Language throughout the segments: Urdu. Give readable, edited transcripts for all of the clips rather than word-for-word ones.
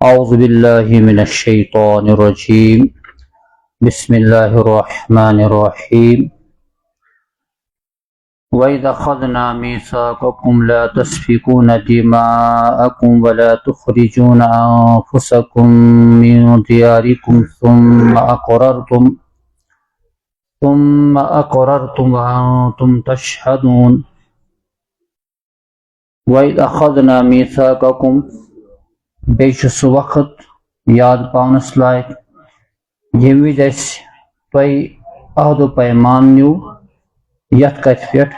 أعوذ بالله من الشيطان الرجيم بسم الله الرحمن الرحيم وإذا أخذنا ميثاقكم لا تسفكون دماءكم ولا تخرجون أنفسكم من دياركم ثم أقررتم وأنتم تشهدون وإذا أخذنا ميثاقكم بیچ سُہ وقت یاد پاونس لائق ییٚمہِ وِزِ اَسہِ تۄہہِ عہد و پیمان نیوٗ یتھ کتھِ پٮ۪ٹھ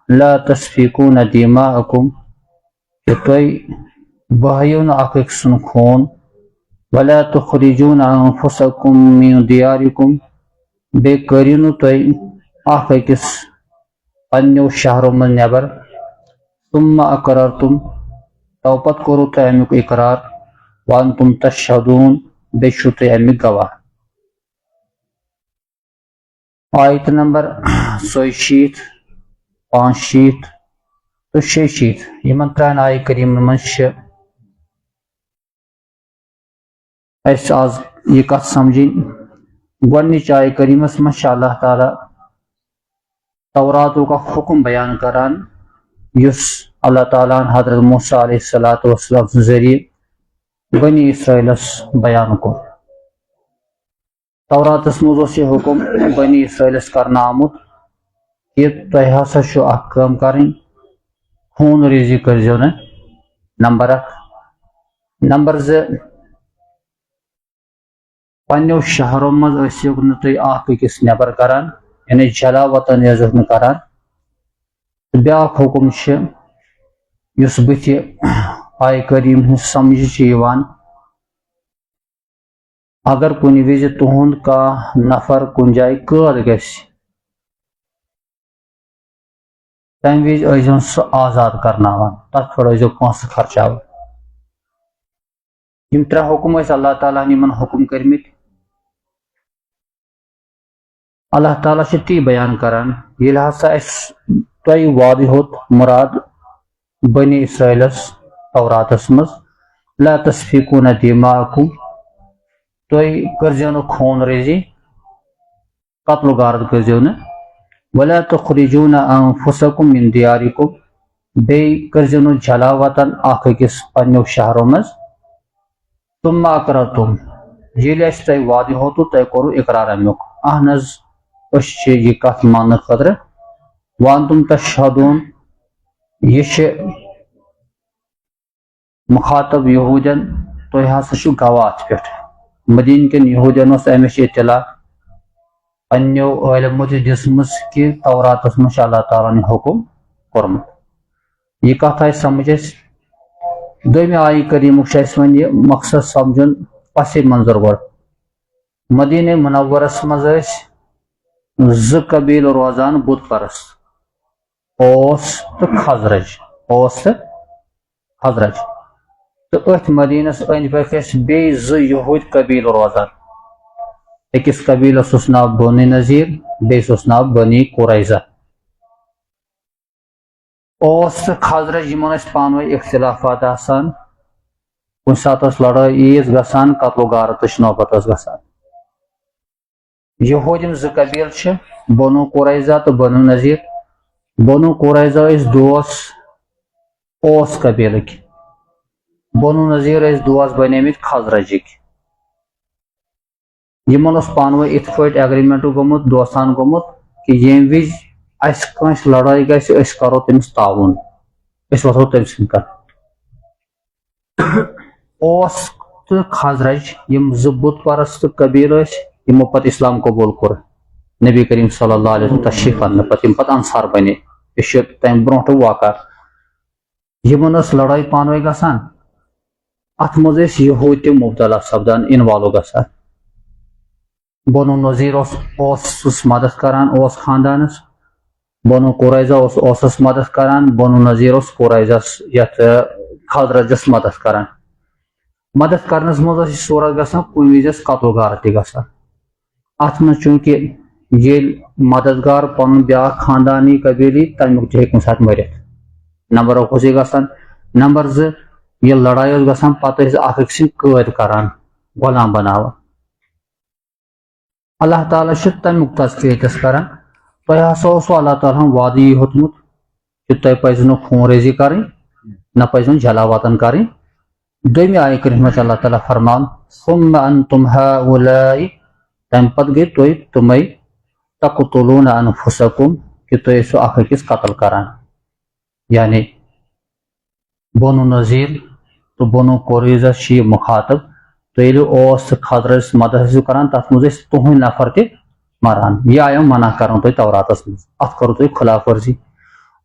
لا تسفیکوٗنَ دِماءکُم کہِ تُہۍ بہٲیِو نہٕ اکھ أکۍ سُنٛد خوٗن ولا تخرجوٗنَ انفسکُم من دیارکُم بیٚیہِ کٔرِو نہٕ تُہۍ اکھ أکِس پننیو شہرو منٛز نٮ۪بر ثم اقررتم توپتہٕ کوٚروٕ تۄہہِ امیُک اقرار وانتم تشہدوٗن بیٚیہِ چھِو تُہۍ امیُک گواہ آیت نمبر 160 65 تہٕ 66 یِمن ترٛٮ۪ن آیہِ کریٖمن منٛز چھِ اَسہِ آز یہِ کتھ سمجھِنۍ گۄڈنِچ آیہِ کریٖمس منٛز چھِ اللہ تعالیٰ توراتُک اکھ حُکم بیان کران یُس اللہ تعالیٰ ہن حضرت موسیٰ علیہ الصلوۃ والسلام سٕنٛدِ ذٔریعہٕ بنی اسرائیلس بیان کوٚر توراتس منٛز اوس یہِ حُکم بنی اسرائیلس کرنہٕ آمُت کہِ تۄہہِ ہسا چھُ اکھ کٲم کرٕنۍ خوٗن ریٖزی کٔرزیٚو نہٕ نمبر 1 نمبر 2 پننیو شہرو منٛز ٲسِو نہٕ تُہۍ اکھ أکِس نٮ۪بر کران یعنی جلا وطن ٲسۍزیٚو نہٕ کران تہٕ بیٛاکھ حُکم چھُ یُس بٕتھِ آیہِ کریٖم ہٕنٛز سمجھ چھِ یِوان اگر کُنہِ وِزِ تُہُنٛد کانٛہہ نفر کُنہِ جایہِ قٲد گژھِ تمہِ وِزِ ٲسۍزیٚون سُہ آزاد کرناوان تتھ پٮ۪ٹھ ٲسۍزیٚو پونٛسہٕ خرچاوان یِم 3 حُکم ٲسۍ اللہ تعالیٰ ہن یِمن حُکم کٔرمٕتۍ اللہ تعالیٰ چھُ تی بیان کران ییٚلہِ ہسا اَسہِ تۄہہِ وعدٕ ہیوٚت مُراد بنی اسرائیلس توراتس منٛز لا تسفیکوٗنَ دِماءکُم تُہۍ کٔرزیٚو نہٕ خوٗن ریٖزی قتل و غارت کٔرزیٚو نہٕ ولا تخرجوٗنَ انفسکُم من دیارکُم بیٚیہِ کٔرزیٚو نہٕ جلا وطن اکھ أکِس پننیو شہرو منٛز ثم اقررتم ییٚلہِ اَسہِ تۄہہِ وعدٕ ہیوٚتوٕ تۄہہِ کوٚروٕ اقرار امیُک اہن حظ أسۍ چھِ یہِ کتھ ماننہٕ خٲطرٕ وانتم تشہدوٗن یہِ چھِ مُخاطب یہوٗدین تُہۍ ہسا چھِو گواہ اتھ پٮ۪ٹھ مدیٖنہ کٮ۪ن یہوٗدین اوس امِچ اطلاع پننیو عٲلمو تہِ دِژمٕژ کہِ توراتس منٛز چھُ اللہ تعالیٰ ہن یہِ حُکم کوٚرمُت یہِ کتھ آیہِ سمجھ اسہِ دوٚیمہِ آیہِ کریٖمُک چھُ اسہِ وۄنۍ یہِ مقصد سمجھُن پسِ منظر گۄڈٕ مدیٖنہ منورس منٛز ٲسۍ 2 قبیٖلہٕ روزان بُت پرست اوس تہٕ خزرج تہٕ أتھۍ مدیٖنس أنٛدۍ پٔکۍ ٲسۍ بیٚیہِ 2 یہوٗدۍ قبیٖلہٕ روزان أکِس قبیٖلس اوس ناو بنی نذیٖر بیٚیِس اوس ناو بنی قُریظہ اوس تہٕ خزرج یِمن ٲسۍ پانہٕ ؤنۍ اختلافات آسان کُنہِ ساتہٕ ٲس لڑٲے عیٖز گژھان قتل و غارتٕچ نوبت ٲس گژھان یہوٗدۍ یِم 2 قبیٖلہٕ چھِ بنو قُریظہ تہٕ بنو نذیٖر بنو قُریظہ ٲسۍ دوس اوس قبیٖلٕکۍ بنو نذیٖر ٲسۍ دوس بنیمٕتۍ خزرجٕکۍ یِمن اوس پانہٕ ؤنۍ یِتھ پٲٹھۍ ایگریمنٹ گوٚمُت دوستان گوٚمُت کہِ ییٚمہِ وِزِ اسہِ کٲنٛسہِ لڑٲے گژھِ أسۍ کرو تٔمِس تعاوُن أسۍ وۄتھو تٔمۍ سٕنٛدۍ کتھ اوس تہٕ خزرج یِم 2 بُت پرست قبیٖلہٕ ٲسۍ یِمو پتہٕ اسلام قبوٗل کوٚر نبی کریم صلی اللہ علیہ وسلم تشریٖف اننہٕ پتہٕ یِم پتہٕ انصار بنے یہِ چھُ تمہِ برونٛٹھُک واقعہ یِمن ٲس لڑٲے پانہٕ ؤنۍ گژھان اتھ منٛز ٲسۍ یہوٗدۍ تہِ مُبتلا سپدان اِنوالو گژھان بنو نذیٖر اوسُس مدد کران اوس خاندانس بنو قُریظہ اوسُس مدد کران بنو نذیٖر اوس قُریظس یتھ خزرجس مدد کران مدد کرنس منٛز ٲس یہِ صوٗرت گژھان کُنہِ وِزِ ٲس قتل و غارت تہِ گژھان اتھ منٛز چوٗنکہِ ییٚلہِ مددگار پنُن بیٛاکھ خاندانی قبیٖل یی تمیُک تہِ ہیٚکہِ کُنہِ ساتہٕ مٔرِتھ نمبر 1 اوس یہِ گژھان نمبر 2 یہ لڑائی ٲس گژھان پتہٕ ٲسۍ اکھ أکۍ سٕنٛدۍ قٲد کران غلام بناوان اللہ تعالیٰ چھُ تمیُک تذکیہ ییٚتٮ۪س کران تۄہہِ ہسا اوسوٕ اللہ تعالیٰ ہن وعدٕ یہِ ہیوٚتمُت کہ تۄہہِ پزِ نہٕ خوٗن ریزی کرٕنۍ نہ پزِ نہٕ جلاوطن کرٕنۍ دوٚیمہِ آیہِ کٔرِتھ منٛز چھُ اللہ تعالیٰ فرمان ثم انتم هؤلاء تمہِ پتہٕ گٔے تُہۍ تِمے تقتلون انفسکم کہ تُہۍ ٲسِو اکھ أکِس قتل کران یعنی بنو نذیر تو بنو قریظہ چھِ یہِ مخاطب تُہۍ ییٚلہِ اوس تہٕ خضرس مدد ٲسِو کران تتھ منٛز ٲسۍ تُہنٛدۍ نفر تہِ مران یہِ آیو منع کرنہٕ تۄہہِ توراتس منٛز اتھ کوٚروٕ تۄہہِ خلاف ورزی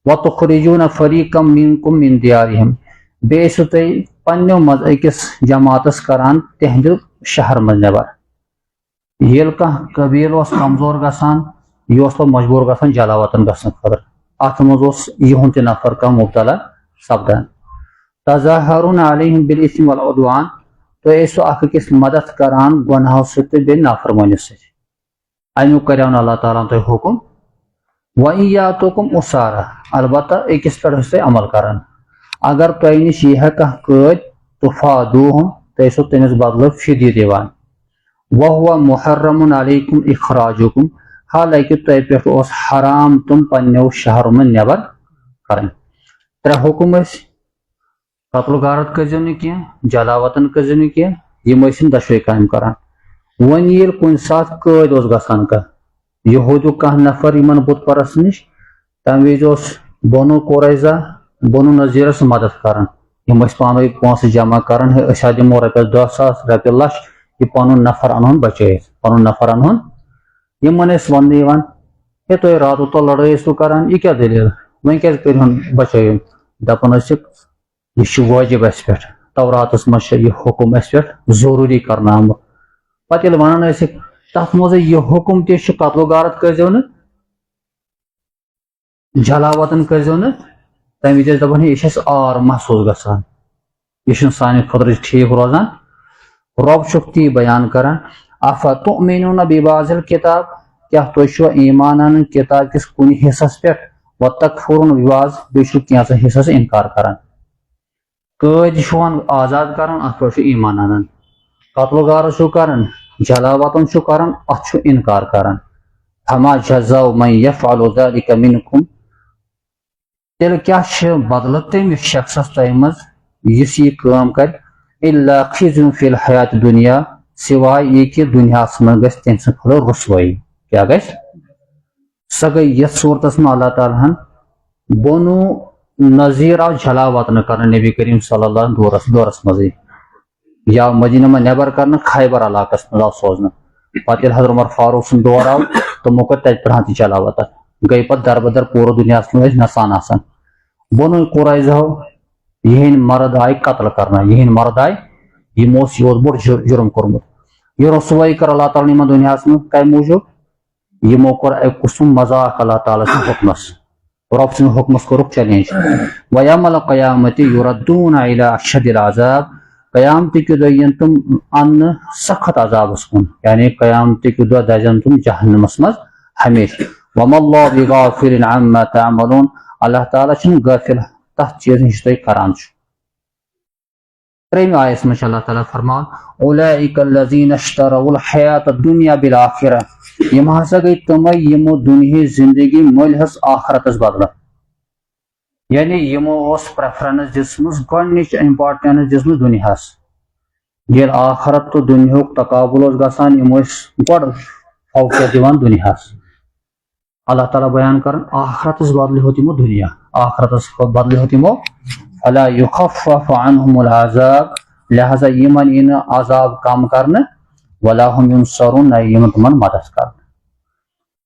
وتخرجون فریقا منکم من دیارہم بیٚیہِ ٲسِو تُہۍ پننیو منٛز أکِس جماعتس کران تِہنٛدِ شہر منٛز نٮ۪بر ییٚلہِ کانٛہہ قبیٖل اوس کمزور گژھان یہِ اوس پتہٕ مجبوٗر گژھان جلاوطن گژھنہٕ خٲطرٕ اتھ منٛز اوس یِہُنٛد تہِ نفر کانٛہہ مبتلا سپدان تظاہرون علیہم بالاثم والعدوان تُہۍ ٲسِو اکھ أکِس مدد کران گۄنہو سۭتۍ تہٕ بیٚیہِ نافرمٲنی سۭتۍ امیُک کریو نہٕ اللہ تعالیٰ ہن تۄہہِ حُکم وَإِن یاتوکم اسارا البتہ أکِس پٮ۪ٹھ ٲسۍ تُہۍ عمل کران اگر تۄہہِ نِش یی ہا کانٛہہ قٲدۍ تفادوہم تُہۍ ٲسِو تٔمِس بدلہٕ فدیہ دِوان وَهُوَ مُحرَّمٌ علیکم اخراجکم حالانکہ تۄہہِ پٮ۪ٹھ اوس حرام تِم پننیو شہرو منٛز نٮ۪بر کرٕنۍ ترٛےٚ حُکم ٲسۍ قتل و غارت کٔرزیو نہٕ کینٛہہ جلاوطن کٔرزیو نہٕ کینٛہہ یِم ٲسۍ یِم دۄشوے کامہِ کران وۄنۍ ییٚلہِ کُنہِ ساتہٕ قٲدۍ اوس گژھان کانٛہہ یہوٗدیُک کانٛہہ نفر یِمن بُت پرست نِش تمہِ وِزِ اوس بنو قریظہ بنو نذیرس مدد کران یِم ٲسۍ پانہٕ ؤنۍ پونٛسہٕ جمع کران ہے أسۍ ہا دِمو رۄپیس 10,000 رۄپیہِ لچھ یہِ پنُن نفر انہون بچٲیِتھ پنُن نفر انہون یِمن ٲسۍ وننہٕ یِوان ہے تُہۍ راتو تو لڑٲے ٲسوٕ کران یہِ کیاہ دٔلیٖل وۄنۍ کیازِ کٔرۍہُن بچٲیِن دپان ٲسِکھ یہِ چھُ وٲجب اسہِ پٮ۪ٹھ توراتس منٛز چھُ یہِ حُکم اسہِ پٮ۪ٹھ ضروٗری کرنہٕ آمُت پتہٕ ییٚلہِ ونان ٲسِکھ تتھ منٛزٕے یہِ حُکم تہِ چھُ قتل و غارت کٔرزیو نہٕ جلاوطن کٔرزیو نہٕ تمہِ وِزِ ٲسۍ دپان ہے یہِ چھُ اسہِ عار محسوٗس گژھان یہِ چھُنہٕ سانہِ خٲطرٕ ٹھیٖک روزان رۄب چھُکھ تی بیان کران افتؤمنون ببعض الکتاب کیاہ تُہۍ چھُوا ایمان انان کتاب کِس کُنہِ حصس پٮ۪ٹھ وتکفرون ببعض بیٚیہِ چھُو کینٛژن حصس انکار کران قٲدۍ چھُون آزاد کران اتھ پٮ۪ٹھ چھُ ایمان انان قتل و غارت چھُو کران جلاوطن چھُ کران اتھ چھُ انکار کران فما جزاء من يفعل ذلك منكم تیٚلہِ کیاہ چھِ بدلہٕ تٔمِس شخصس تۄہہِ منٛز یُس یہِ کٲم کرِ الا خزي فی الحیات دُنیا سوائے یہِ کہِ دُنیاہس منٛز گژھِ تٔمۍ سٕنٛدِ خٲطرٕ رسوٲیی کیاہ گژھِ سۄ گٔے یتھ صوٗرتس منٛز اللہ تعالیٰ ہن بنو نذیر آو جلاوطن کرنہٕ نبی کریم صلی اللہ علیہ دورس منٛزٕے یہِ آو مدیٖنہ منٛز نٮ۪بر کرنہٕ خیبر علاقس منٛز آو سوزنہٕ پتہٕ ییٚلہِ حضرت عمر فاروق سُنٛد دور آو تِمو کٔر تتہِ پٮ۪ٹھ تہِ جلاوطن گٔے پتہٕ دربدر پوٗرٕ دُنیاہس منٛز ٲسۍ نژان آسان بنو قریظہو یِہنٛدۍ مرد آیہِ قتل کرنہٕ یِہنٛدۍ مرد آیہِ یِمو اوس یوٗت بوٚڑ جُرم کوٚرمُت یہِ رسوٲیی کٔر اللہ تعالیٰ یِمن دُنیاہس منٛز کمہِ موٗجوٗب یِمو کوٚر اکہِ قٕسم مذاق اللہ تعالیٰ سٕنٛدِ حُکمس رۄب سٕنٛدِ حُکمس کوٚرُکھ چیلینج ویوم القیامتِ یُردوٗن الی اشد العذاب قیامتٕکہِ دۄہ یِن تِم اننہٕ سخت عذابس کُن یعنی قیامتٕکہِ دۄہ دزن تِم جہنمس منٛز ہمیشہِ وما اللہ بغافل عما تعملون اللہ تعالیٰ چھُنہٕ غٲفِل تتھ چیٖزٕ نِش تُہۍ کران چھِو ترٛیٚیِمہِ آیس منٛز چھُ اللہ تعالیٰ فرمان اولئک الذین اشتروا الحیات الدنیا بالآخرہ یِم ہسا گٔے تِمے یِمو دُنہِچ زندگی مٔلۍ ہس آخرتس بدلہٕ یعنی یِمو اوس پریفرنس دِژمٕژ گۄڈنِچ امپارٹنس دِژمٕژ دُنیاہس ییٚلہِ آخرت تہٕ دُنیہُک تقابل اوس گژھان یِم ٲسۍ گۄڈٕ فوقیت دِوان دُنیاہس اللہ تعالیٰ بیان کران آخرتس بدلہٕ ہیوٚت یِمو دُنیا آخرتس بدلہٕ ہیوٚت یِمو فلا یخفف عنہم العذاب لہذا یِمن یی نہٕ عذاب کم کرنہٕ ولا ہم ینصرون نہ یِمن تِمن مدد کرنہٕ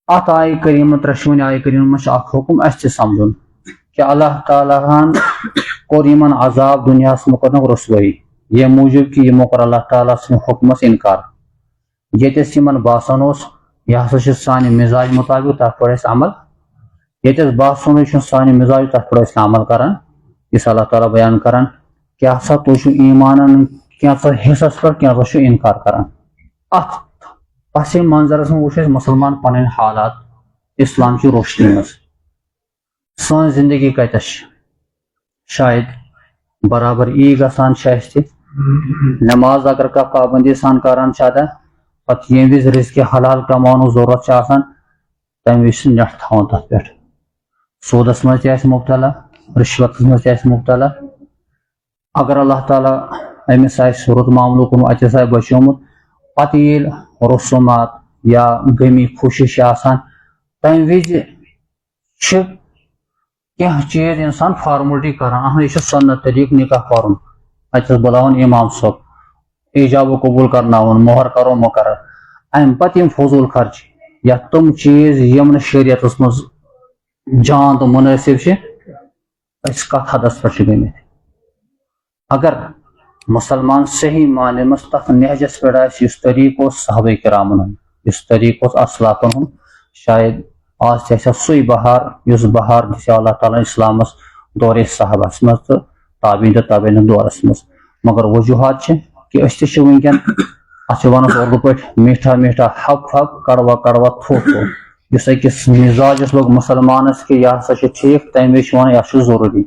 اتھ آیہِ کریٖمہ ترٛیشوٕنی آیہِ کریٖمہ منٛز چھُ اکھ حُکم اسہِ تہِ سمجھُن کہ اللہ تعالیٰ ہن کوٚر یِمن عذاب دُنیاہس منٛز کوٚرنکھ رسوٲیی ییٚمہِ موٗجوٗب کہِ یِمو کوٚر اللہ تعالیٰ سٕنٛدِ حُکمس انکار ییٚتٮ۪س یِمن باسان اوس یہِ ہسا چھُ سانہِ مِزاج مُطابق تتھ پٮ۪ٹھ أسۍ عمل ییٚتٮ۪س باسانٕے چھُنہٕ سانہِ مِزاج تتھ پٮ۪ٹھ أسۍ نہٕ عمل کران یُس اللہ تعالیٰ بیان کران کیٛاہ سا تُہۍ چھِو ایمان انان کینٛژھن حصس پٮ۪ٹھ کینٛژھس چھُ انکار کران اتھ پس منظرس منٛز وٕچھ اسہِ مُسلمان پنٕنۍ حالات اسلام چہِ روشنی منٛز سٲنۍ زندگی کتٮ۪س چھِ شاید برابر ای گژھان چھِ اَسہِ تہِ نماز اگر کانٛہہ پابندی سان کران چھِ ادا پتہٕ ییٚمہِ وِزِ رِزقہِ حلال کماونُک ضروٗرت چھِ آسان تمہِ وِزِ چھِ نٮ۪ٹ تھاوان تتھ پٮ۪ٹھ سوٗدس منٛز تہِ آسہِ مُبتلا رِشوتس منٛز تہِ آسہِ مُبتلا اگر اللہ تعالیٰ أمِس آسہِ رُت معاملہٕ کُن اتٮ۪س آسہِ بچومُت پتہٕ ییٚلہِ رسومات یا غمی خوشی چھِ آسان تمہِ وِزِ چھِ کینٛہہ چیٖز انسان فارملٹی کران اہن یہِ چھُ سنت طریٖقہٕ نکاح پرُن اتٮ۪س بُلاوان امام صٲب ایجاب و قبوٗل کرناوُن مۄہر کرو مقرر امہِ پتہٕ یِم فضوٗل خرچی یا تِم چیٖز یِم نہٕ شریعتس منٛز جان تہٕ مُنٲسِب چھِ أسۍ کتھ حدس پٮ۪ٹھ چھِ گٔمٕتۍ اگر مسلمان صحیح معنی منٛز تتھ نہجس پٮ۪ٹھ آسہِ یُس طریٖقہٕ اوس صحابہ کرامن ہُنٛد یُس طریٖقہٕ اوس اسلافن ہُنٛد شاید آز تہِ آسہِ سُے بہار یُس بہار دِژیو اللہ تعالیٰ اسلامس دورے صحابس منٛز تہٕ تابعین تہٕ تابعین دورس منٛز مگر وجوہات چھِ کہ أسۍ تہِ چھِ وٕنکٮ۪ن اتھ چھِ ونان اردو پٲٹھۍ میٹھا میٹھا حق حق کڑوا کڑوا تھو تھو یُس أکِس مزاجس لوٚگ مسلمانس کہ یہِ ہسا چھُ ٹھیٖک تمہِ وِزِ چھِ ونان یہِ چھُ ضروٗری